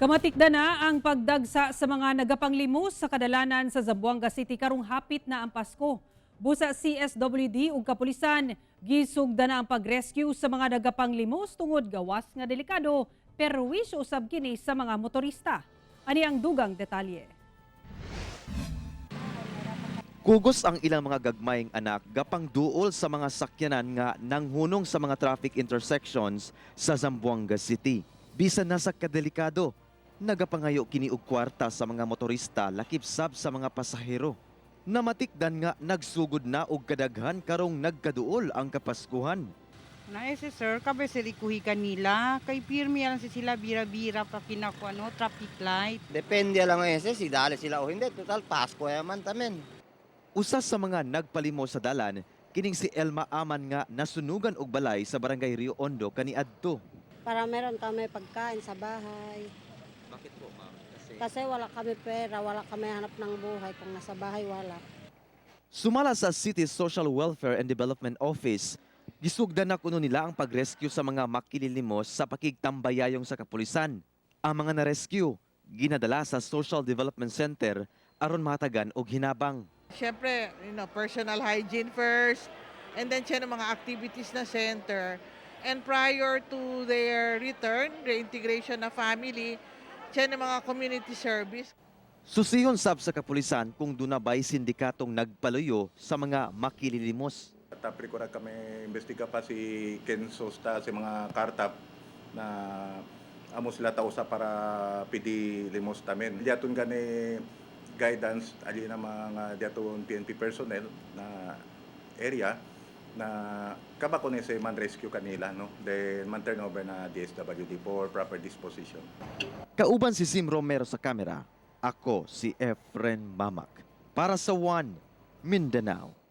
Kamatikda na ang pagdagsa sa mga nagapanglimos sa kadalanan sa Zamboanga City karong hapit na ang Pasko. Busa CSWD ug kapulisan, gisugda na ang pag-rescue sa mga nagapanglimos tungod gawas nga delikado pero wisyo usab kini sa mga motorista. Ani ang dugang detalye. Kugos ang ilang mga gagmayng anak gapang duol sa mga sakyanan nga nanghunong sa mga traffic intersections sa Zamboanga City. Bisan na sa kadelikado, nagapangayo kini og kwarta sa mga motorista lakip sab sa mga pasahero. Namatikdan nga nagsugod na og kadaghan karong nagkaduol ang Kapaskuhan. Si sir, kabe sila ikuhi kanila. Kay pirmi lang si sila bira-bira pa kinako traffic light. Depende lang si dali sila o hindi. Total, Pasko yaman tamen. Usa sa mga nagpalimo sa dalan, kining si Elma Aman nga nasunugan og balay sa barangay Rio Hondo kaniadto. Para meron kami pagkain sa bahay. Bakit po, ma'am? Kasi wala kami pera, wala kami hanap ng buhay kung nasa bahay wala. Sumala sa City Social Welfare and Development Office, gisugdan na kuno nila ang pag-rescue sa mga makililimos sa pakigtambayayong sa kapulisan. Ang mga na-rescue, ginadala sa Social Development Center aron matagan og hinabang. Siyempre, personal hygiene first, and then siya ng mga activities na center. And prior to their return, reintegration na family, siya ng mga community service. Susiyon sab sa kapulisan kung dunabay sindikatong nagpaluyo sa mga makililimos. Tapos ko na kami investiga pa si Ken Sosta sa mga kartap na amo sila tausa para pidi limos tamen. Diaton gani guidance ali na mga diaton PNP personnel na area na kabako ni sa man rescue kanila no, then man turn over na DSWD for proper disposition. Kauban si Sim Romero sa kamera, ako si Efren Mamak para sa One Mindanao.